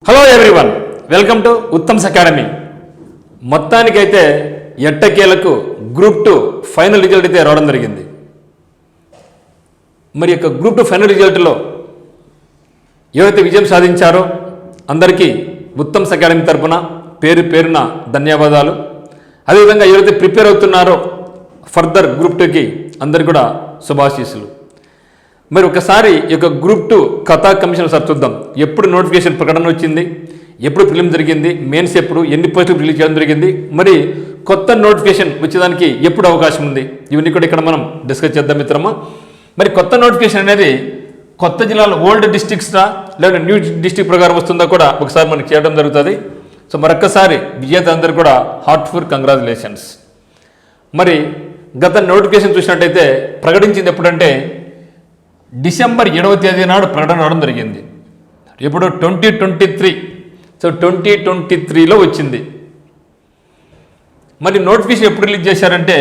Hello everyone, welcome to Uttam's academy. మొత్తానికైతే ఎట్టకేలకు group 2 final result అయితే రావడం జరిగింది. మరి యొక్క గ్రూప్ 2 ఫైనల్ రిజల్ట్లో ఎవరైతే విజయం సాధించారో అందరికీ ఉత్తమ్స్ అకాడమీ తరఫున పేరు పేరున ధన్యవాదాలు. అదేవిధంగా ఎవరైతే ప్రిపేర్ అవుతున్నారో ఫర్దర్ గ్రూప్ 2కి అందరికీ కూడా శుభాశీస్సులు. మరి ఒకసారి ఈ యొక్క గ్రూప్ 2 కథా కమిషన్ సార్ చూద్దాం. ఎప్పుడు నోటిఫికేషన్ ప్రకటన వచ్చింది, ఎప్పుడు ఫిలిం జరిగింది, మెయిన్స్ ఎప్పుడు, ఎన్ని పోస్టులు రిలీజ్ చేయడం జరిగింది, మరి కొత్త నోటిఫికేషన్ వచ్చేదానికి ఎప్పుడు అవకాశం ఉంది, ఇవన్నీ కూడా ఇక్కడ మనం డిస్కస్ చేద్దాం మిత్రమా. మరి కొత్త నోటిఫికేషన్ అనేది కొత్త జిల్లాలో ఓల్డ్ డిస్ట్రిక్ట్స్రా లేదా న్యూ డిస్ట్రిక్ట్ ప్రకారం వస్తుందో కూడా ఒకసారి మనకి చేయడం జరుగుతుంది. సో మరొక్కసారి విజేతలందరూ కూడా హార్ట్ఫుల్ కంగ్రాచులేషన్స్. మరి గత నోటిఫికేషన్ చూసినట్టయితే ప్రకటించింది ఎప్పుడంటే డిసెంబర్ 7వ తేదీ నాడు ప్రకటన రావడం జరిగింది. ఇప్పుడు 2023, సో 2023లో వచ్చింది. మరి నోటిఫికేషన్ ఎప్పుడు రిలీజ్ చేశారంటే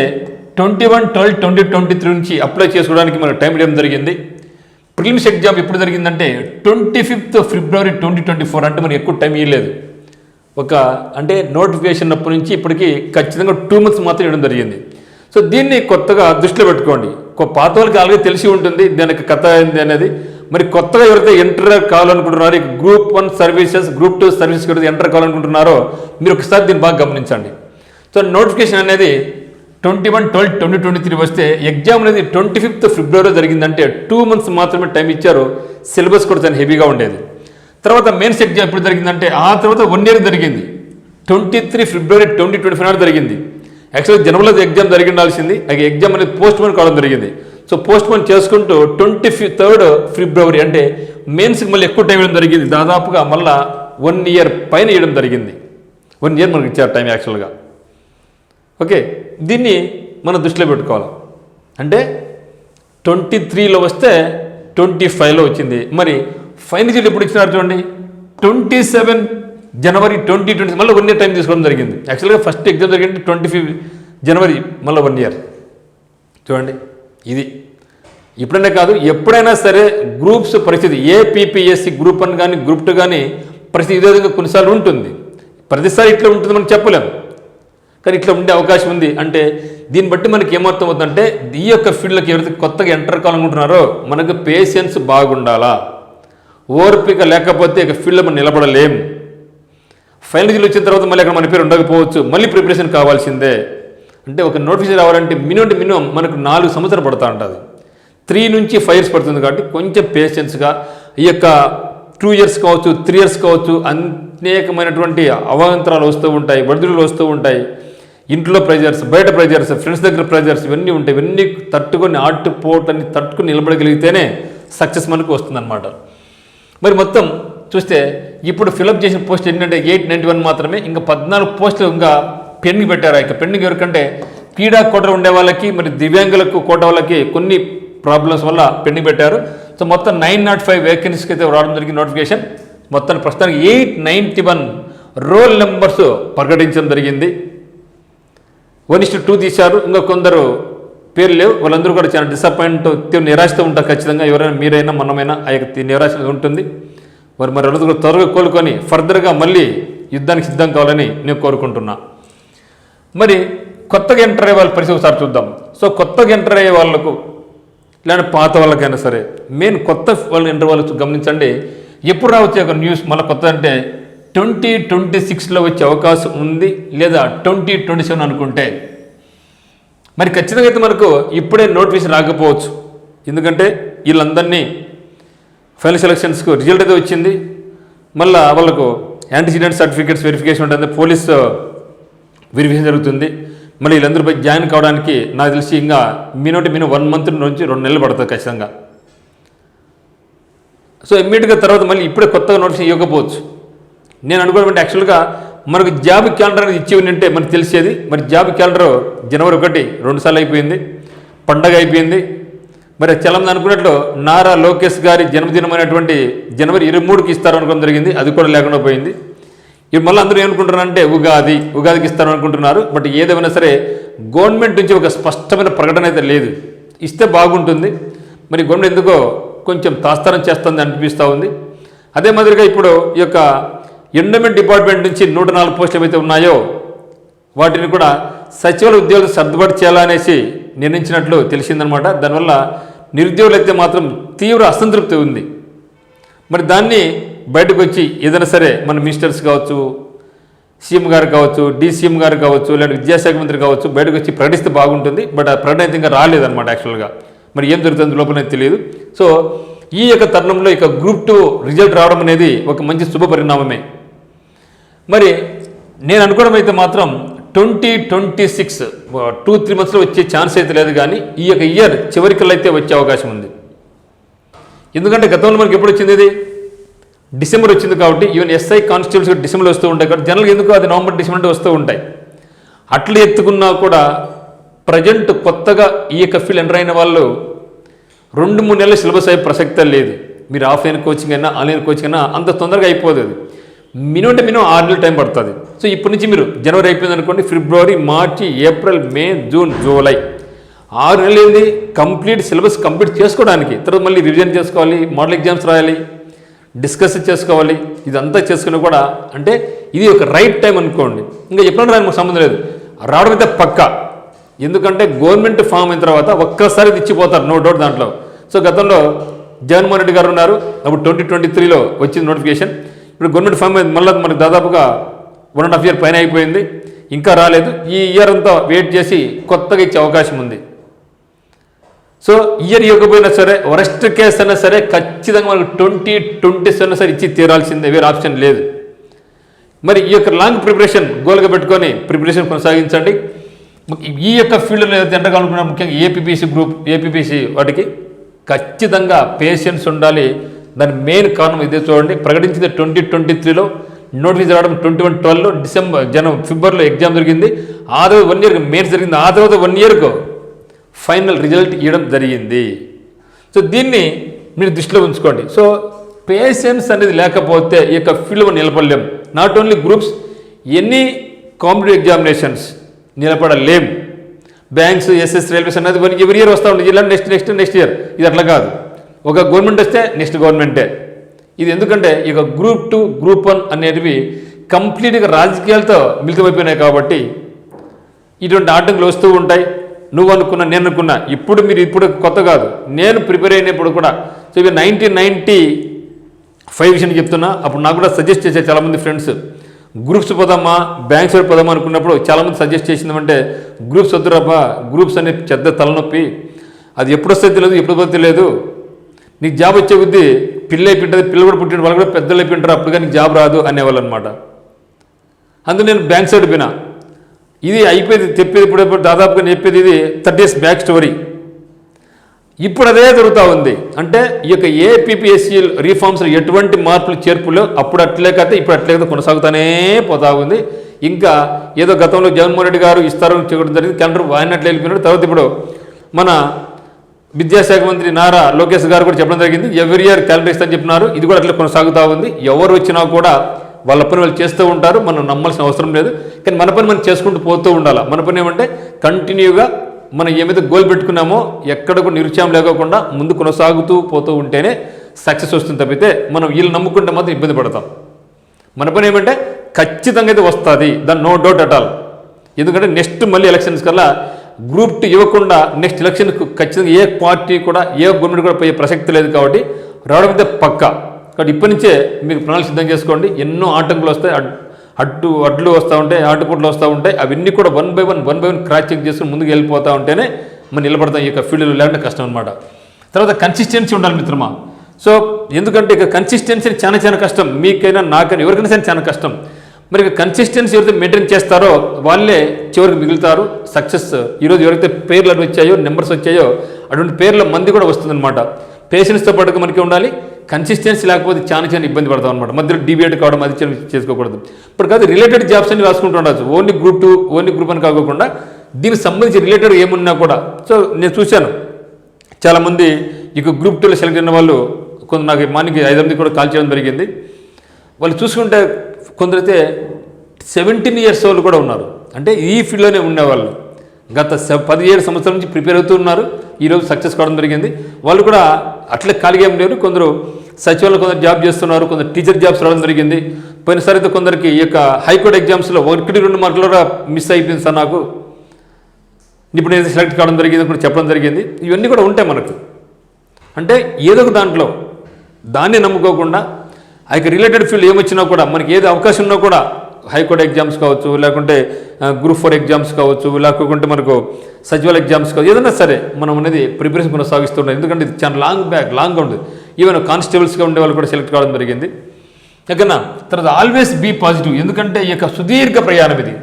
21/12/2023 నుంచి అప్లై చేసుకోవడానికి మనకు టైం ఇవ్వడం జరిగింది. ప్రిలిమ్స్ ఎగ్జామ్ ఎప్పుడు జరిగిందంటే 25 ఫిబ్రవరి 2024, అంటే మనకి ఎక్కువ టైం ఇవ్వలేదు. అంటే నోటిఫికేషన్ అప్పటి నుంచి ఇప్పటికీ ఖచ్చితంగా 2 months మాత్రం ఇవ్వడం జరిగింది. సో దీన్ని కొత్తగా దృష్టిలో పెట్టుకోండి. పాత వాళ్ళకి ఆల్రెడీ తెలిసి ఉంటుంది దానికి కథ ఏంది అనేది. మరి కొత్తగా ఎవరైతే ఎంటర్ కావాలనుకుంటున్నారో గ్రూప్ 1 సర్వీసెస్, గ్రూప్ 2 సర్వీసెస్ ఎవరైతే ఎంటర్ కావాలనుకుంటున్నారో మీరు ఒకసారి దీన్ని బాగా గమనించండి. సో నోటిఫికేషన్ అనేది 21/12/2023 వస్తే ఎగ్జామ్ అనేది 25 ఫిబ్రవరిలో జరిగిందంటే 2 months మాత్రమే టైం ఇచ్చారు. సిలబస్ కూడా చాలా హెవీగా ఉండేది. తర్వాత మెయిన్స్ ఎగ్జామ్ ఎప్పుడు జరిగిందంటే ఆ తర్వాత 1 year జరిగింది. 23 ఫిబ్రవరి 2024 జరిగింది. యాక్చువల్గా జనవరిలో ఎగ్జామ్ జరిగి ఉండాల్సింది, అది ఎగ్జామ్ అనేది పోస్ట్ పోన్ కావడం జరిగింది. సో పోస్ట్ పోన్ చేసుకుంటూ 23 ఫిబ్రవరి అంటే మెయిన్స్కి మళ్ళీ ఎక్కువ టైం ఇవ్వడం జరిగింది. దాదాపుగా మళ్ళీ 1 year పైన ఇవ్వడం జరిగింది. 1 year మనకి ఇచ్చారు టైం యాక్చువల్గా. ఓకే, దీన్ని మనం దృష్టిలో పెట్టుకోవాలి. అంటే 23లో వస్తే 25లో వచ్చింది. మరి ఫైనల్ రిజల్ట్ ఎప్పుడు ఇచ్చినారు చూడండి, 27 జనవరి 2020, మళ్ళీ 1 year టైం తీసుకోవడం జరిగింది. యాక్చువల్గా ఫస్ట్ ఎగ్జామ్ జరిగింది 25 జనవరి, మళ్ళీ 1 year. చూడండి, ఇది ఇప్పుడైనా కాదు ఎప్పుడైనా సరే గ్రూప్స్ పరిస్థితి ఏపీపీఎస్సీ గ్రూప్ 1 కానీ గ్రూప్ 2 కానీ పరిస్థితి ఇదే విధంగా కొన్నిసార్లు ఉంటుంది. ప్రతిసారి ఇట్లా ఉంటుంది మనం చెప్పలేము, కానీ ఇట్లా ఉండే అవకాశం ఉంది. అంటే దీన్ని బట్టి మనకి ఏమర్థం అవుతుందంటే ఈ యొక్క ఫీల్డ్లోకి ఎవరైతే కొత్తగా ఎంటర్ కావాలనుకుంటున్నారో మనకు పేషెన్స్ బాగుండాలా. ఓర్పిక లేకపోతే ఇక ఫీల్డ్లో మనం నిలబడలేం. ఫైనల్ రిజల్ట్ వచ్చిన తర్వాత మళ్ళీ అక్కడ మన పేరు ఉండకపోవచ్చు, మళ్ళీ ప్రిపరేషన్ కావాల్సిందే. అంటే ఒక నోటిఫికేషన్ రావాలంటే మినిమం మనకు 4 సంవత్సరాలు పడుతూ ఉంటుంది. 3 నుంచి 5 years పడుతుంది. కాబట్టి కొంచెం పేషెన్స్గా ఈ యొక్క 2 years కావచ్చు, 3 years కావచ్చు, అనేకమైనటువంటి అవాంతరాలు వస్తూ ఉంటాయి, ఒడిదుడుకులు వస్తూ ఉంటాయి. ఇంట్లో ప్రెజర్స్, బయట ప్రెజర్స్, ఫ్రెండ్స్ దగ్గర ప్రెజర్స్, ఇవన్నీ ఉంటాయి. ఇవన్నీ తట్టుకొని ఆటుపోటని తట్టుకుని నిలబడగలిగితేనే సక్సెస్ మనకు వస్తుందన్నమాట. మరి మొత్తం చూస్తే ఇప్పుడు ఫిలప్ చేసిన పోస్ట్ ఏంటంటే 891 మాత్రమే. ఇంకా 14 పోస్టులు ఇంకా పెండింగ్ పెట్టారు. ఇక పెండింగ్ ఎవరికంటే క్రీడా కోట ఉండే వాళ్ళకి, మరి దివ్యాంగులకు కోట వాళ్ళకి కొన్ని ప్రాబ్లమ్స్ వల్ల పెండింగ్ పెట్టారు. సో మొత్తం 905 వేకెన్సీకి అయితే రావడం జరిగింది నోటిఫికేషన్. మొత్తం ప్రస్తుతానికి 891 రోల్ నెంబర్స్ ప్రకటించడం జరిగింది. 1:2 తీశారు. ఇంకా కొందరు పేర్లు లేవు. వాళ్ళందరూ కూడా చాలా డిసప్పాయింట్, నిరాశతో ఉంటారు ఖచ్చితంగా. ఎవరైనా మీరైనా మనమైనా ఆ యొక్క నిరాశ ఉంటుంది. మరి వాళ్ళందరూ త్వరగా కోలుకొని ఫర్దర్గా మళ్ళీ యుద్ధానికి సిద్ధం కావాలని నేను కోరుకుంటున్నా. మరి కొత్తగా ఎంటర్ అయ్యే వాళ్ళ పరిస్థితి ఒకసారి చూద్దాం. సో కొత్తగా ఎంటర్ అయ్యే వాళ్ళకు లేదా పాత వాళ్ళకైనా సరే, మెయిన్ కొత్త వాళ్ళు ఎంటర్ వాళ్ళు గమనించండి. ఎప్పుడు రావచ్చు ఒక న్యూస్ మళ్ళీ కొత్త అంటే 2026లో వచ్చే అవకాశం ఉంది, లేదా 2027 అనుకుంటే. మరి ఖచ్చితంగా అయితే మనకు ఇప్పుడే నోటిఫికేషన్ రాకపోవచ్చు. ఎందుకంటే వీళ్ళందరినీ ఫైనల్ సెలక్షన్స్కు రిజల్ట్ అయితే వచ్చింది. మళ్ళీ వాళ్ళకు యాంటీసిడెంట్ సర్టిఫికేట్స్ వెరిఫికేషన్ ఉంటుంది, పోలీస్ వెరిఫికేషన్ జరుగుతుంది. మళ్ళీ వీళ్ళందరూ జాయిన్ కావడానికి నాకు తెలిసి ఇంకా మినిమం 1 month నుంచి 2 నెలలు పడుతుంది ఖచ్చితంగా. సో ఇమ్మీడియట్గా తర్వాత మళ్ళీ ఇప్పుడే కొత్తగా నోటిఫికేషన్ ఇవ్వకపోవచ్చు. నేను అనుకోవడం అంటే యాక్చువల్గా మనకు జాబ్ క్యాలెండర్ అనేది ఇచ్చి ఉంటే మనకు తెలిసేది. మరి జాబ్ క్యాలెండర్ జనవరి 1 2 సార్లు అయిపోయింది, పండగ అయిపోయింది. మరి చాలామంది అనుకున్నట్లు నారా లోకేష్ గారి జన్మదినమైనటువంటి జనవరి 23కి ఇస్తారనుకోవడం జరిగింది. అది కూడా లేకుండా పోయింది. ఇప్పుడు మళ్ళీ అందరూ ఏమనుకుంటున్నారంటే ఉగాదికి ఇస్తారనుకుంటున్నారు. బట్ ఏదేమైనా సరే గవర్నమెంట్ నుంచి ఒక స్పష్టమైన ప్రకటన అయితే లేదు. ఇస్తే బాగుంటుంది. మరి గవర్నమెంట్ ఎందుకో కొంచెం తాస్తారం చేస్తుంది అనిపిస్తూ ఉంది. అదే మాదిరిగా ఇప్పుడు ఈ యొక్క ఎండోమెంట్ డిపార్ట్మెంట్ నుంచి 104 పోస్టులు ఏవైతే ఉన్నాయో వాటిని కూడా సచివాలయ ఉద్యోగులు సర్దుబాటు చేయాలనేసి నిర్ణయించినట్లు తెలిసిందనమాట. దానివల్ల నిరుద్యోగులు అయితే మాత్రం తీవ్ర అసంతృప్తి ఉంది. మరి దాన్ని బయటకు వచ్చి ఏదైనా సరే మన మినిస్టర్స్ కావచ్చు, సీఎం గారు కావచ్చు, డీసీఎం గారు కావచ్చు, లేదా విద్యాశాఖ మంత్రి కావచ్చు బయటకు వచ్చి ప్రకటిస్తే బాగుంటుంది. బట్ ఆ ప్రకటన అయితే ఇంకా రాలేదన్నమాట యాక్చువల్గా. మరి ఏం జరుగుతుంది లోపల తెలియదు. సో ఈ యొక్క తరుణంలో ఇక గ్రూప్ 2 రిజల్ట్ రావడం అనేది ఒక మంచి శుభ పరిణామమే. మరి నేను అనుకోవడం అయితే మాత్రం 2026 2-3 మంత్స్లో వచ్చే ఛాన్స్ అయితే లేదు, కానీ ఈ యొక్క ఇయర్ చివరికల్లా అయితే వచ్చే అవకాశం ఉంది. ఎందుకంటే గతంలో మనకి ఎప్పుడు వచ్చింది, ఇది డిసెంబర్ వచ్చింది కాబట్టి, ఈవెన్ ఎస్ఐ కానిస్టేబుల్స్ డిసెంబర్లో వస్తూ ఉంటాయి కాబట్టి జనరల్గా ఎందుకు అది నవంబర్ డిసెంబర్ అంటే వస్తూ ఉంటాయి. అట్లా ఎత్తుకున్నా కూడా ప్రజెంట్ కొత్తగా ఈ యొక్క ఫీల్డ్ ఎంటర్ అయిన వాళ్ళు 2-3 నెలల సిలబస్ అయ్యే ప్రసక్తే లేదు. మీరు ఆఫ్లైన్ కోచింగ్ అయినా ఆన్లైన్ కోచింగ్ అయినా అంత తొందరగా అయిపోదు. అది మినిమం 6 నెలలు టైం పడుతుంది. సో ఇప్పటి నుంచి మీరు జనవరి అయిపోయింది అనుకోండి, ఫిబ్రవరి, మార్చి, ఏప్రిల్, మే, జూన్, జూలై 6 నెలలు ఏంది కంప్లీట్ సిలబస్ కంప్లీట్ చేసుకోవడానికి. తర్వాత మళ్ళీ రివిజన్ చేసుకోవాలి, మోడల్ ఎగ్జామ్స్ రాయాలి, డిస్కస్ చేసుకోవాలి. ఇదంతా చేసుకుని కూడా అంటే ఇది ఒక రైట్ టైం అనుకోండి. ఇంకా ఎప్పుడైనా రాని మాకు సంబంధం లేదు, రావడం అయితే పక్కా. ఎందుకంటే గవర్నమెంట్ ఫామ్ అయిన తర్వాత ఒక్కసారి ఇది ఇచ్చిపోతారు, నో డౌట్ దాంట్లో. సో గతంలో జగన్మోహన్ రెడ్డి గారు ఉన్నారు, అప్పుడు 2023లో వచ్చింది నోటిఫికేషన్. ఇప్పుడు గవర్నమెంట్ ఫామ్ మళ్ళీ మనకు దాదాపుగా 1.5 year పైన అయిపోయింది, ఇంకా రాలేదు. ఈ ఇయర్ అంతా వెయిట్ చేసి కొత్తగా ఇచ్చే అవకాశం ఉంది. సో ఇయర్ ఇవ్వకపోయినా సరే, వరస్ట్ కేసు అయినా సరే ఖచ్చితంగా మనకు 2027 సరే ఇచ్చి తీరాల్సిందే, వేరే ఆప్షన్ లేదు. మరి ఈ యొక్క లాంగ్ ప్రిపరేషన్ గోల్గా పెట్టుకొని ప్రిపరేషన్ కొనసాగించండి. ఈ యొక్క ఫీల్డ్లో ఏదైతే ఎంటకాలనుకున్నా ముఖ్యంగా ఏపీపీసీ గ్రూప్, ఏపీపీసీ వాటికి ఖచ్చితంగా పేషెన్స్ ఉండాలి. దాని మెయిన్ కారణం ఇదే చూడండి. ప్రకటించింది 2023లో, నోటిఫికేషన్ రావడం 2012లో, ఫిబ్రవరిలో ఎగ్జామ్ జరిగింది. ఆ తర్వాత 1 year మెయిన్స్ జరిగింది. ఆ తర్వాత 1 yearకు ఫైనల్ రిజల్ట్ ఇవ్వడం జరిగింది. సో దీన్ని మీరు దృష్టిలో ఉంచుకోండి. సో పేషెన్స్ అనేది లేకపోతే ఈ యొక్క ఫీల్డ్ నిలబడలేం. Not only groups, any competitive examinations నిలబడలేం. బ్యాంక్స్, ఎస్ఎస్, రైల్వేస్ అనేది ఎవరి ఇయర్ వస్తూ ఉంటుంది. ఇలా నెక్స్ట్ ఇయర్. ఇది అట్లా కాదు. ఒక గవర్నమెంట్ వస్తే నెక్స్ట్ గవర్నమెంటే. ఇది ఎందుకంటే ఇక గ్రూప్ 2, గ్రూప్ 1 అనేటివి కంప్లీట్గా రాజకీయాలతో మిళితమైపోయినాయి కాబట్టి ఇటువంటి ఆటంకులు వస్తూ ఉంటాయి. నువ్వు అనుకున్నా, నేను అనుకున్నా, ఇప్పుడు కొత్త కాదు, నేను ప్రిపేర్ అయినప్పుడు కూడా. సో ఇవి 1995 విషయం చెప్తున్నా. అప్పుడు నాకు కూడా సజెస్ట్ చేసే చాలామంది ఫ్రెండ్స్, గ్రూప్స్ పోదామా, బ్యాంక్స్ పోదామా అనుకున్నప్పుడు చాలామంది సజెస్ట్ చేసిందంటే గ్రూప్స్ వద్దురాబ్బా, గ్రూప్స్ అనే పెద్ద తలనొప్పి, అది ఎప్పుడు వస్తే తెలియదు, ఎప్పుడు పోతే తెలియదు, నీకు జాబ్ వచ్చే కొద్దీ పిల్ల అయిపోయింటుంది, పిల్ల కూడా పుట్టిన వాళ్ళు కూడా పెద్దలు అయిపోయింటారు, అప్పుడుగా నీకు జాబ్ రాదు అనేవాళ్ళు అనమాట. అందులో నేను బ్యాంక్ సైడ్ పోయినా. ఇది అయిపోయింది చెప్పేది, ఇప్పుడు దాదాపుగా నేను చెప్పేది ఇది 30 years బ్యాక్ స్టోరీ. ఇప్పుడు అదే జరుగుతూ ఉంది. అంటే ఈ యొక్క ఏపీపీఎస్సీ రీఫార్మ్స్లో ఎటువంటి మార్పులు చేర్పులు అప్పుడు అట్లే కథ ఇప్పుడు అట్లే కథ కొనసాగుతూనే పోతా ఉంది. ఇంకా ఏదో గతంలో జగన్మోహన్ రెడ్డి గారు ఇస్తారని చెప్పడం జరిగింది, క్యాలెండర్ ఆయన అట్లా వెళ్ళిపోయినాడు. తర్వాత ఇప్పుడు మన విద్యాశాఖ మంత్రి నారా లోకేష్ గారు కూడా చెప్పడం జరిగింది, ఎవ్రీ ఇయర్ క్యాలెండర్ ఇస్తారని చెప్పినారు. ఇది కూడా అట్లా కొనసాగుతూ ఉంది. ఎవరు వచ్చినా కూడా వాళ్ళ పని వాళ్ళు చేస్తూ ఉంటారు, మనం నమ్మాల్సిన అవసరం లేదు. కానీ మన పని మనం చేసుకుంటూ పోతూ ఉండాలి. మన పని ఏమంటే కంటిన్యూగా మనం ఏమైతే గోల్ పెట్టుకున్నామో ఎక్కడ కూడా నిరుత్సాహం లేకోకుండా ముందు కొనసాగుతూ పోతూ ఉంటేనే సక్సెస్ వస్తుంది. తప్పితే మనం వీళ్ళు నమ్ముకుంటే మాత్రం ఇబ్బంది పడతాం. మన పని ఏమంటే ఖచ్చితంగా అయితే వస్తుంది, దాని నో డౌట్ అట్ ఆల్. ఎందుకంటే నెక్స్ట్ మళ్ళీ ఎలక్షన్స్ కల్లా గ్రూప్ 2 ఇవ్వకుండా నెక్స్ట్ ఎలక్షన్కు ఖచ్చితంగా ఏ పార్టీ కూడా, ఏ గవర్నమెంట్ కూడా పోయే ప్రసక్తి లేదు. కాబట్టి రావడం అయితే పక్కా. కాబట్టి ఇప్పటి నుంచే మీకు ప్రణాళిక సిద్ధం చేసుకోండి. ఎన్నో ఆటంకులు వస్తాయి, అడ్లు వస్తూ ఉంటాయి, ఆటుపోట్లు వస్తూ ఉంటాయి. అవన్నీ కూడా one by one cross check చేసుకుని ముందుకు వెళ్ళిపోతూ ఉంటేనే మనం నిలబడతాం. ఈ యొక్క ఫీల్డ్లో లేకుండా కష్టం అనమాట. తర్వాత కన్సిస్టెన్సీ ఉండాలి మిత్రమా. సో ఎందుకంటే ఇక కన్సిస్టెన్సీ చాలా కష్టం, మీకైనా నాకైనా ఎవరికైనా సరే చాలా కష్టం. మరి ఇక కన్సిస్టెన్సీ ఎవరైతే మెయింటైన్ చేస్తారో వాళ్ళే చివరికి మిగులుతారు. సక్సెస్ ఈరోజు ఎవరైతే పేర్లు అవి వచ్చాయో, నెంబర్స్ వచ్చాయో, అటువంటి పేర్ల మంది కూడా వస్తుందన్నమాట. పేషెన్స్తో పాటుగా మనకి ఉండాలి. కన్సిస్టెన్సీ లేకపోతే చాలా ఇబ్బంది పడతాం అనమాట. మధ్యలో డిబేట్ కావడం అది చేసుకోకూడదు. ఇప్పుడు కాదు రిలేటెడ్ జాబ్స్ అన్ని రాసుకుంటూ ఉండొచ్చు. ఓన్లీ గ్రూప్ 2, ఓన్లీ గ్రూప్ 1 కాకుండా దీనికి సంబంధించి రిలేటెడ్ ఏమున్నా కూడా. సో నేను చూశాను చాలామంది ఇక గ్రూప్ 2లో సెలెక్ట్ అయిన వాళ్ళు, కొంత నాకు మార్నింగ్ 5 మంది కూడా కాల్ చేయడం జరిగింది. వాళ్ళు చూసుకుంటే కొందరైతే 17 years వాళ్ళు కూడా ఉన్నారు. అంటే ఈ ఫీల్డ్లోనే ఉండేవాళ్ళు గత 17 సంవత్సరాల నుంచి ప్రిపేర్ అవుతూ ఉన్నారు. ఈరోజు సక్సెస్ కావడం జరిగింది. వాళ్ళు కూడా అట్లే ఖాళీగా ఏం లేరు. కొందరు సచివాలయంలో కొందరు జాబ్ చేస్తున్నారు, కొందరు టీచర్ జాబ్స్ రావడం జరిగింది. పోయినసారి అయితే కొందరికి ఈ యొక్క హైకోర్టు ఎగ్జామ్స్లో 1-2 మార్కులు కూడా మిస్ అయిపోయింది సార్ నాకు, ఇప్పుడు నేను సెలెక్ట్ కావడం జరిగింది కూడా చెప్పడం జరిగింది. ఇవన్నీ కూడా ఉంటాయి మనకు. అంటే ఏదో ఒక దాంట్లో దాన్ని నమ్ముకోకుండా ఆ యొక్క రిలేటెడ్ ఫీల్డ్ ఏమొచ్చినా కూడా మనకి ఏది అవకాశం ఉన్నా కూడా హైకోర్టు ఎగ్జామ్స్ కావచ్చు, లేకుంటే గ్రూప్ 4 ఎగ్జామ్స్ కావచ్చు, లేకుంటే మనకు సచివాల ఎగ్జామ్స్ కావచ్చు, ఏదైనా సరే మనం అనేది ప్రిపరేషన్ కొనసాగిస్తున్నాం. ఎందుకంటే ఇది చాలా లాంగ్గా ఉంటుంది. ఈవెన్ కానిస్టేబుల్స్గా ఉండే వాళ్ళు కూడా సెలెక్ట్ కావడం జరిగింది. ఓకేనా. తర్వాత ఆల్వేస్ బీ పాజిటివ్. ఎందుకంటే ఈ యొక్క సుదీర్ఘ ప్రయాణం ఇది,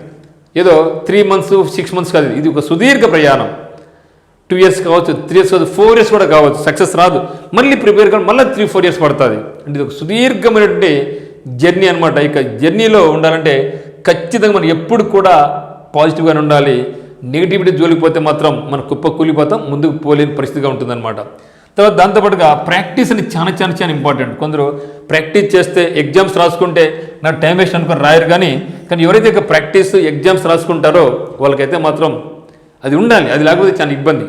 ఏదో 3 months 6 months కాదు, ఇది ఒక సుదీర్ఘ ప్రయాణం. 2 years కావచ్చు, 3 years కావచ్చు, 4 years కూడా కావచ్చు. సక్సెస్ రాదు, మళ్ళీ ప్రిపేర్ కానీ మళ్ళీ 3-4 years పడుతుంది. అంటే ఇది ఒక సుదీర్ఘమైనటువంటి జర్నీ అనమాట. ఇక జర్నీలో ఉండాలంటే ఖచ్చితంగా మనం ఎప్పుడు కూడా పాజిటివ్గానే ఉండాలి. నెగిటివిటీ జోలిపోతే మాత్రం మనం కుప్ప కూలిపోతాం, ముందుకు పోలేని పరిస్థితిగా ఉంటుందన్నమాట. తర్వాత దాంతోపాటుగా ప్రాక్టీస్ అని చాలా ఇంపార్టెంట్. కొందరు ప్రాక్టీస్ చేస్తే ఎగ్జామ్స్ రాసుకుంటే నాకు టైం వేస్ట్ అనుకుని రాయరు, కానీ ఎవరైతే ఇక ప్రాక్టీస్ ఎగ్జామ్స్ రాసుకుంటారో వాళ్ళకైతే మాత్రం అది ఉండాలి. అది లేకపోతే చాలా ఇబ్బంది.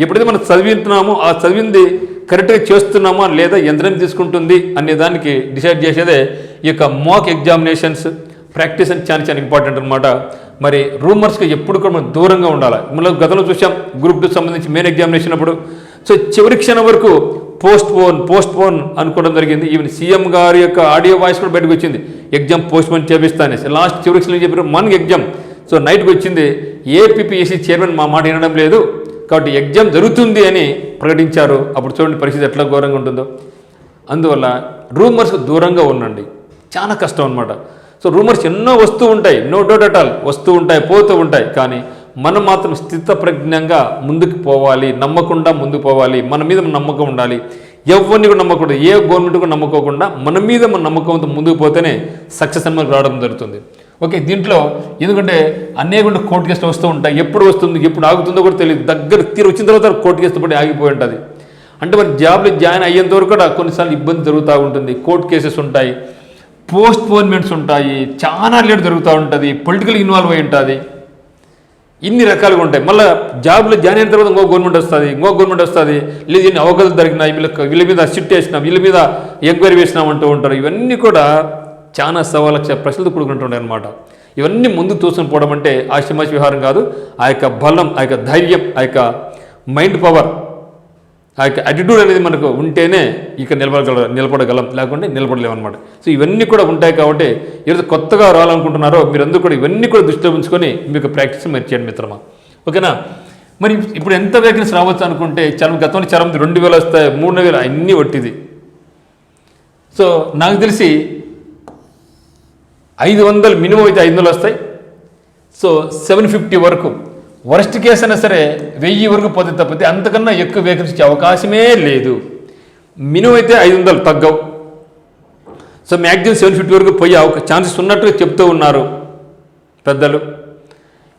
ఎప్పుడైతే మనం చదివిస్తున్నామో ఆ చదివింది కరెక్ట్గా చేస్తున్నామా లేదా యంత్రం తీసుకుంటుంది అనే దానికి డిసైడ్ చేసేదే ఈ యొక్క మాక్ ఎగ్జామినేషన్స్. ప్రాక్టీస్ అని చాలా ఇంపార్టెంట్ అనమాట. మరి రూమర్స్కి ఎప్పుడు కూడా మనం దూరంగా ఉండాలి. మనం గతంలో చూసాం గ్రూప్ 2 సంబంధించి మెయిన్ ఎగ్జామినేషన్ అప్పుడు. సో చివరి క్షణం వరకు పోస్ట్ పోన్ అనుకోవడం జరిగింది. ఈవెన్ సీఎం గారి యొక్క ఆడియో వాయిస్ కూడా బయటకు వచ్చింది, ఎగ్జామ్ పోస్ట్ పోన్ చేపిస్తానే. లాస్ట్ చివరి క్షణం చెప్పారు మనకి ఎగ్జామ్. సో నైట్కి వచ్చింది, ఏపీపీఎస్సీ చైర్మన్ మా మాట వినడం లేదు కాబట్టి ఎగ్జామ్ జరుగుతుంది అని ప్రకటించారు. అప్పుడు చూడండి పరిస్థితి ఎట్లా ఘోరంగా ఉంటుందో. అందువల్ల రూమర్స్కి దూరంగా ఉండండి, చాలా కష్టం అనమాట. సో రూమర్స్ ఎన్నో వస్తూ ఉంటాయి, నో డౌట్ అట్ ఆల్, వస్తూ ఉంటాయి పోతూ ఉంటాయి. కానీ మనం మాత్రం స్థితప్రజ్ఞంగా ముందుకు పోవాలి, నమ్మకుండా ముందుకు పోవాలి. మన మీద నమ్మకం ఉండాలి, ఎవరిని కూడా నమ్మకూడదు, ఏ గవర్నమెంట్ కూడా నమ్మకోకుండా మన మీద మన నమ్మకంతో ముందుకు పోతేనే సక్సెస్ అని మనకు రావడం జరుగుతుంది. ఓకే. దీంట్లో ఎందుకంటే అనేక కోర్టు కేసులు వస్తూ ఉంటాయి, ఎప్పుడు వస్తుంది ఎప్పుడు ఆగుతుందో కూడా తెలియదు. దగ్గర వచ్చిన తర్వాత కోర్టు కేసు పడి ఆగిపోయి ఉంటుంది. అంటే మరి జాబ్లో జాయిన్ అయ్యేంత వరకు కూడా కొన్నిసార్లు ఇబ్బంది జరుగుతూ ఉంటుంది. కోర్టు కేసెస్ ఉంటాయి, పోస్ట్ పోన్మెంట్స్ ఉంటాయి, చాలా లేట్ జరుగుతూ ఉంటుంది, పొలిటికల్ ఇన్వాల్వ్ అయి ఉంటుంది, ఇన్ని రకాలుగా ఉంటాయి. మళ్ళీ జాబ్లో జాయిన్ అయిన తర్వాత ఇంకో గవర్నమెంట్ వస్తుంది, లేదు ఎన్ని అవకాశాలు జరిగినాయి, వీళ్ళ మీద సిట్ వేసినాం, వీళ్ళ మీద ఎంక్వైరీ వేసినామంటూ ఉంటారు. ఇవన్నీ కూడా చాలా సవాలక్ష ప్రశ్నలు కూడుకుంటుంటాయి అన్నమాట. ఇవన్నీ ముందు తోసుకుని పోవడం అంటే ఆశమాషి వ్యవహారం కాదు. ఆ యొక్క బలం, ఆ యొక్క ధైర్యం, ఆ యొక్క మైండ్ పవర్, ఆ యొక్క యాటిట్యూడ్ అనేది మనకు ఉంటేనే ఇక నిలబడగలం, లేకుంటే నిలబడలేమన్నమాట. సో ఇవన్నీ కూడా ఉంటాయి కాబట్టి ఏదైతే కొత్తగా రావాలనుకుంటున్నారో మీరందరూ కూడా ఇవన్నీ కూడా దృష్టిలో ఉంచుకొని మీకు ప్రాక్టీస్ మీరు చేయండి మిత్రమా. ఓకేనా. మరి ఇప్పుడు ఎంత వేకెన్సీ రావచ్చు అనుకుంటే చాలా గతంలో చాలా 2,000 వస్తాయి, 3,000 అన్నీ ఒట్టిది. సో నాకు తెలిసి 500 మినిమం అయితే 500 వస్తాయి. సో 750 వరకు, వరస్ట్ కేసు అయినా సరే 1000 వరకు పోతే తప్పితే అంతకన్నా ఎక్కువ వేకెన్సీ ఇచ్చే అవకాశమే లేదు. మినిమం అయితే 500 తగ్గవు. సో మ్యాక్సిమం 750 వరకు పోయే ఛాన్సెస్ ఉన్నట్టుగా చెప్తూ ఉన్నారు పెద్దలు.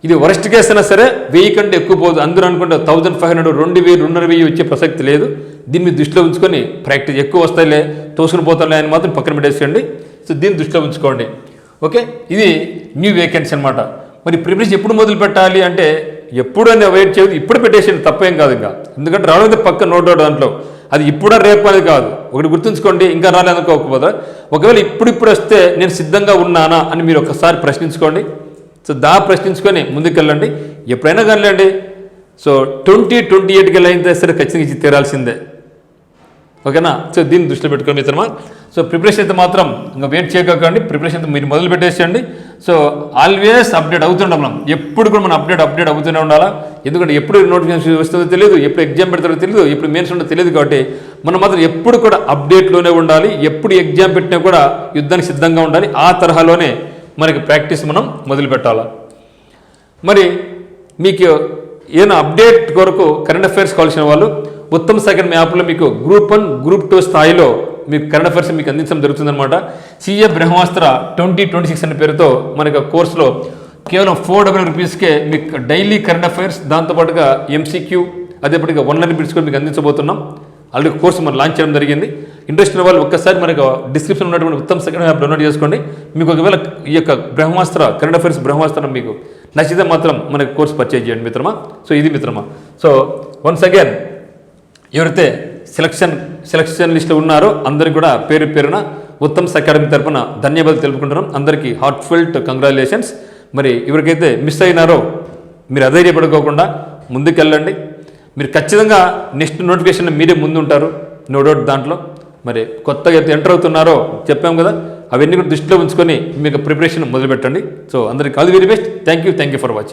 ఇది వరస్ట్ కేసు అయినా సరే 1000 కంటే ఎక్కువ పోదు. అందరూ అనుకుంటే 1500, 2000, 2500 వచ్చే ప్రసక్తి లేదు. దీన్ని మీరు దృష్టిలో ఉంచుకొని ప్రాక్టీస్ ఎక్కువ వస్తాయిలే, తోసుకుని పోతాయిలే అని మాత్రం పక్కన పెట్టేసేయండి. సో దీన్ని దృష్టిలో ఉంచుకోండి. ఓకే. ఇది న్యూ వేకెన్సీ అనమాట. మరి ప్రిపరేషన్ ఎప్పుడు మొదలు పెట్టాలి అంటే ఎప్పుడు అని వెయిట్ చేయదు, ఇప్పుడు పెట్టేసేయండి, తప్పేం కాదు. ఇంకా ఎందుకంటే రావడం పక్క నోట్ దాంట్లో అది ఇప్పుడు రేపు అనేది కాదు. ఒకటి గుర్తుంచుకోండి, ఇంకా రాలేదనుకోకపోతే ఒకవేళ ఇప్పుడు వస్తే నేను సిద్ధంగా ఉన్నానా అని మీరు ఒకసారి ప్రశ్నించుకోండి. సో ప్రశ్నించుకొని ముందుకెళ్ళండి. ఎప్పుడైనా కానిలేండి. సో 2028కి వెళ్ళైతే సరే ఖచ్చితంగా ఇచ్చి తీరాల్సిందే. ఓకేనా. సో దీన్ని దృష్టిలో పెట్టుకోండి మిత్రమా. సో ప్రిపరేషన్ అయితే మాత్రం ఇంకా వెయిట్ చేయకండి, ప్రిపరేషన్ అయితే మీరు మొదలు పెట్టేసేయండి. సో ఆల్వేస్ అప్డేట్ అవుతుంటాం మనం, ఎప్పుడు కూడా మనం అప్డేట్ అవుతూనే ఉండాలా. ఎందుకంటే ఎప్పుడు నోటిఫికేషన్ వస్తుందో తెలియదు, ఎప్పుడు ఎగ్జామ్ పెడతారో తెలియదు, ఎప్పుడు మెయిన్స్ ఉంటుందో తెలియదు. కాబట్టి మనం మాత్రం ఎప్పుడు కూడా అప్డేట్లోనే ఉండాలి. ఎప్పుడు ఎగ్జామ్ పెట్టినా కూడా యుద్ధానికి సిద్ధంగా ఉండాలి. ఆ తరహాలోనే మనకి ప్రాక్టీస్ మనం మొదలు పెట్టాలా. మరి మీకు ఏదైనా అప్డేట్ కొరకు కరెంట్ అఫైర్స్ కావాల్సిన వాళ్ళు ఉత్తమ్ సెకండ్ యాప్లో మీకు గ్రూప్ 1, గ్రూప్ 2 స్థాయిలో మీకు కరెంట్ అఫైర్స్ మీకు అందించడం జరుగుతుందన్నమాట. CA బ్రహ్మాస్త్ర 2026 అనే పేరుతో మనకి కోర్సులో కేవలం 400 రూపీస్కే మీకు డైలీ కరెంట్ అఫైర్స్, దాంతోపాటుగా MCQ, అదేపటిగా ఆన్లైన్ బిట్స్ కూడా మీకు అందించబోతున్నాం. ఆల్రెడీ కోర్సు మనం లాంచ్ చేయడం జరిగింది. ఇంట్రెస్ట్ ఉన్న వాళ్ళు ఒక్కసారి మనకు డిస్క్రిప్షన్ ఉన్నటువంటి ఉత్తమ్ సెకండ్ యాప్ డౌన్లోడ్ చేసుకోండి. మీకు ఒకవేళ ఈ యొక్క బ్రహ్మాస్త్ర కరెంట్ అఫైర్స్ బ్రహ్మాస్త్రం మీకు నచ్చితే మాత్రం మనకి కోర్స్ పర్చేజ్ చేయండి మిత్రమా. సో ఇది మిత్రమా. సో వన్స్ అగైన్ ఎవరైతే సెలక్షన్ లిస్ట్లో ఉన్నారో అందరికి కూడా పేరున ఉత్తమ్స్ అకాడమీ తరపున ధన్యవాదాలు తెలుపుకుంటున్నాం. అందరికీ హార్ట్ఫెల్ట్ కంగ్రాచులేషన్స్. మరి ఎవరికైతే మిస్ అయినారో మీరు అధైర్యపడుకోకుండా ముందుకెళ్ళండి. మీరు ఖచ్చితంగా నెక్స్ట్ నోటిఫికేషన్ మీరే ముందుంటారు, నో డౌట్. దాంట్లో మరి కొత్తగా అయితే ఎంటర్ అవుతున్నారో చెప్పాం కదా, అవన్నీ కూడా దృష్టిలో ఉంచుకొని మీకు ప్రిపరేషన్ మొదలుపెట్టండి. సో అందరికీ all the very best. Thank you for watching.